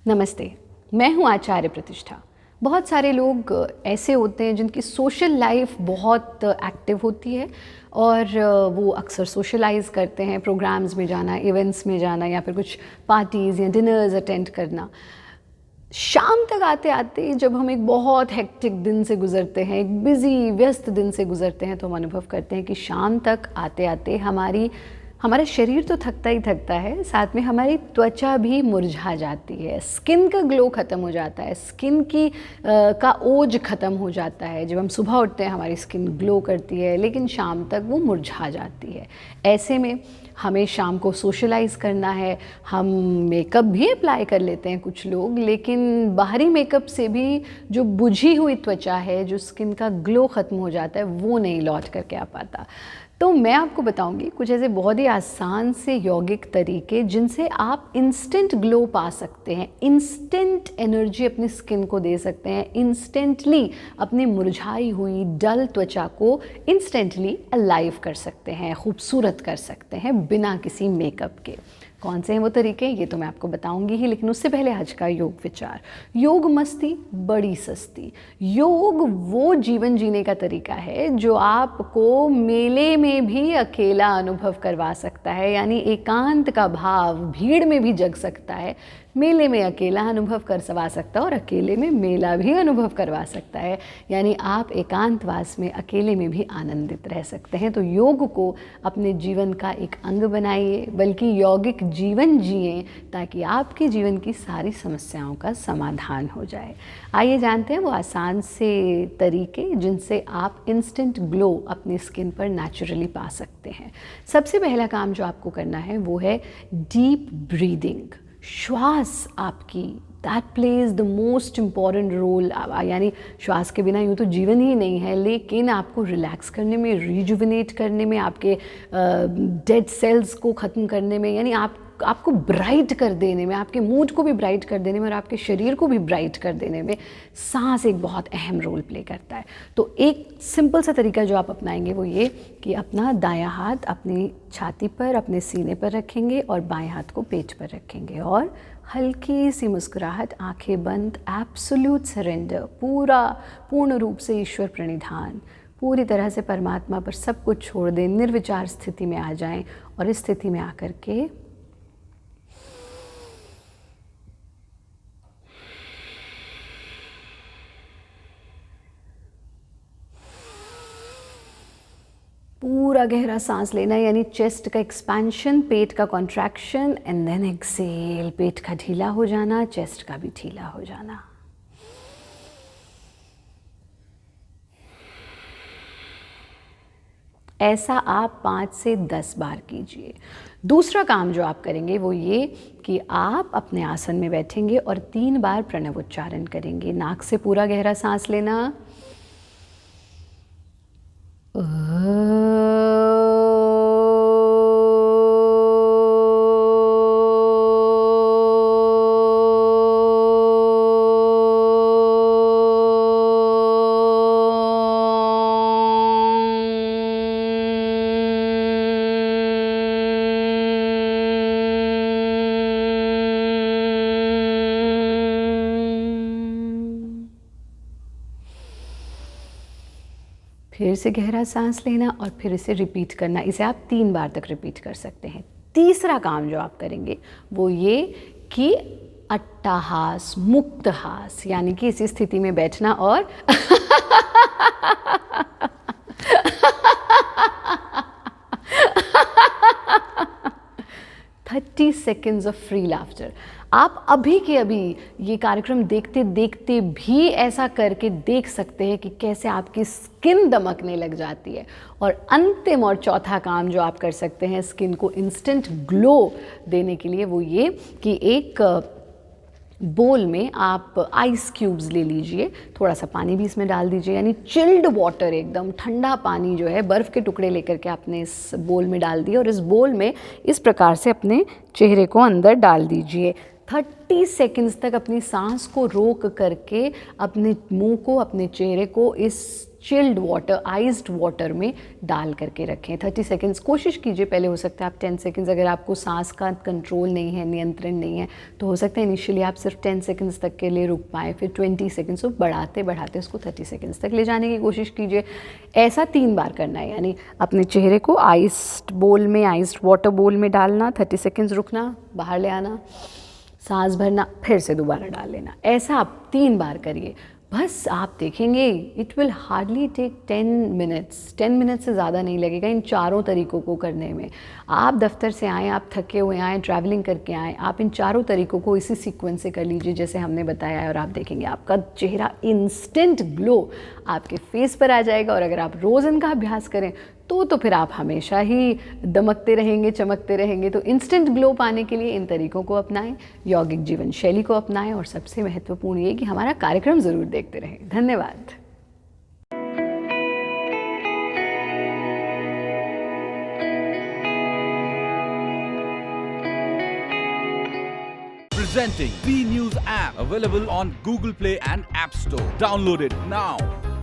नमस्ते, मैं हूँ आचार्य प्रतिष्ठा। बहुत सारे लोग ऐसे होते हैं जिनकी सोशल लाइफ बहुत एक्टिव होती है और वो अक्सर सोशलाइज़ करते हैं, प्रोग्राम्स में जाना, इवेंट्स में जाना या फिर कुछ पार्टीज़ या डिनर्स अटेंड करना। शाम तक आते आते जब हम एक बहुत हेक्टिक दिन से गुज़रते हैं, एक बिज़ी व्यस्त दिन से गुज़रते हैं, तो हम अनुभव करते हैं कि शाम तक आते आते हमारा शरीर तो थकता ही थकता है, साथ में हमारी त्वचा भी मुरझा जाती है, स्किन का ग्लो ख़त्म हो जाता है, स्किन की का ओज ख़त्म हो जाता है। जब हम सुबह उठते हैं हमारी स्किन ग्लो करती है, लेकिन शाम तक वो मुरझा जाती है। ऐसे में हमें शाम को सोशलाइज़ करना है, हम मेकअप भी अप्लाई कर लेते हैं कुछ लोग, लेकिन बाहरी मेकअप से भी जो बुझी हुई त्वचा है, जो स्किन का ग्लो ख़त्म हो जाता है, वो नहीं लौट करके आ पाता। तो मैं आपको बताऊंगी कुछ ऐसे बहुत ही आसान से यौगिक तरीके जिनसे आप इंस्टेंट ग्लो पा सकते हैं, इंस्टेंट एनर्जी अपनी स्किन को दे सकते हैं, इंस्टेंटली अपनी मुरझाई हुई डल त्वचा को इंस्टेंटली अलाइव कर सकते हैं, खूबसूरत कर सकते हैं बिना किसी मेकअप के। कौन से हैं वो तरीके, ये तो मैं आपको बताऊंगी ही, लेकिन उससे पहले आज का योग विचार। योग मस्ती बड़ी सस्ती। योग वो जीवन जीने का तरीका है जो आपको मेले में भी अकेला अनुभव करवा सकता है, यानी एकांत का भाव भीड़ में भी जग सकता है, मेले में अकेला अनुभव करवा सकता है और अकेले में मेला भी अनुभव करवा सकता है, यानी आप एकांतवास में अकेले में भी आनंदित रह सकते हैं। तो योग को अपने जीवन का एक अंग बनाइए, बल्कि यौगिक जीवन जिए, ताकि आपके जीवन की सारी समस्याओं का समाधान हो जाए। आइए जानते हैं वो आसान से तरीके जिनसे आप इंस्टेंट ग्लो अपनी स्किन पर नेचुरली पा सकते हैं। सबसे पहला काम जो आपको करना है वो है डीप ब्रीदिंग। श्वास आपकी that plays the most important role, यानी श्वास के बिना यूँ तो जीवन ही नहीं है, लेकिन आपको रिलैक्स करने में, रिजुविनेट करने में, आपके डेड सेल्स को ख़त्म करने में, यानी आपको ब्राइट कर देने में, आपके मूड को भी ब्राइट कर देने में और आपके शरीर को भी ब्राइट कर देने में सांस एक बहुत अहम रोल प्ले करता है। तो एक सिंपल सा तरीका जो आप अपनाएंगे वो ये कि अपना दायां हाथ अपनी छाती पर, अपने सीने पर रखेंगे और बाएं हाथ को पेट पर रखेंगे और हल्की सी मुस्कुराहट, आंखें बंद, एब्सोल्यूट सरेंडर, पूर्ण रूप से ईश्वर प्रणिधान, पूरी तरह से परमात्मा पर सब कुछ छोड़ दें, निर्विचार स्थिति में आ जाएं और इस स्थिति में आकर के पूरा गहरा सांस लेना, यानी चेस्ट का एक्सपेंशन, पेट का कॉन्ट्रैक्शन, एंड देन एक्सेल, पेट का ढीला हो जाना, चेस्ट का भी ढीला हो जाना। ऐसा आप 5 से 10 बार कीजिए। दूसरा काम जो आप करेंगे वो ये कि आप अपने आसन में बैठेंगे और 3 बार प्रणव उच्चारण करेंगे। नाक से पूरा गहरा सांस लेना, फिर से गहरा सांस लेना और फिर इसे रिपीट करना। इसे आप 3 बार तक रिपीट कर सकते हैं। तीसरा काम जो आप करेंगे वो ये कि अट्टाहास, मुक्तहास, यानी कि इसी स्थिति में बैठना और 30 सेकेंड्स ऑफ फ्री लाफ्टर। आप अभी के अभी ये कार्यक्रम देखते देखते भी ऐसा करके देख सकते हैं कि कैसे आपकी स्किन दमकने लग जाती है। और अंतिम और चौथा काम जो आप कर सकते हैं स्किन को इंस्टेंट ग्लो देने के लिए वो ये कि एक बोल में आप आइस क्यूब्स ले लीजिए, थोड़ा सा पानी भी इसमें डाल दीजिए, यानी चिल्ड वाटर, एकदम ठंडा पानी जो है, बर्फ़ के टुकड़े लेकर के आपने इस बोल में डाल दिए और इस बोल में इस प्रकार से अपने चेहरे को अंदर डाल दीजिए। 30 सेकंड्स तक अपनी सांस को रोक करके अपने मुंह को, अपने चेहरे को इस चिल्ड वाटर, आइस्ड वाटर में डाल करके रखें 30 सेकेंड्स। कोशिश कीजिए, पहले हो सकता है आप 10 सेकेंड्स, अगर आपको सांस का कंट्रोल नहीं है, नियंत्रण नहीं है, तो हो सकता है इनिशियली आप सिर्फ 10 सेकेंड्स तक के लिए रुक पाएँ, फिर 20 सेकेंड्स, तो बढ़ाते बढ़ाते उसको 30 सेकेंड्स तक ले जाने की कोशिश कीजिए। ऐसा 3 बार करना है, यानी अपने चेहरे को आइस्ड बोल में, आइस्ड वाटर बोल में डालना, 30 सेकेंड्स रुकना, बाहर ले आना, सांस भरना, फिर से दोबारा डाल लेना। ऐसा आप 3 बार करिए, बस आप देखेंगे it will hardly take 10 minutes, 10 minute से ज़्यादा नहीं लगेगा इन चारों तरीकों को करने में। आप दफ्तर से आएँ, आप थके हुए आएँ, ट्रैवलिंग करके आएँ, आप इन चारों तरीकों को इसी सीक्वेंस से कर लीजिए जैसे हमने बताया है, और आप देखेंगे आपका चेहरा इंस्टेंट ग्लो आपके फेस पर आ जाएगा। और अगर आप रोज़ इनका अभ्यास करें तो फिर आप हमेशा ही दमकते रहेंगे, चमकते रहेंगे। तो इंस्टेंट ग्लो पाने के लिए इन तरीकों को अपनाएं, यौगिक जीवन शैली को अपनाएं, और सबसे महत्वपूर्ण ये कि हमारा कार्यक्रम ज़रूर देखते रहें। धन्यवाद। Presenting B News app, available on Google Play and App Store. Download it now.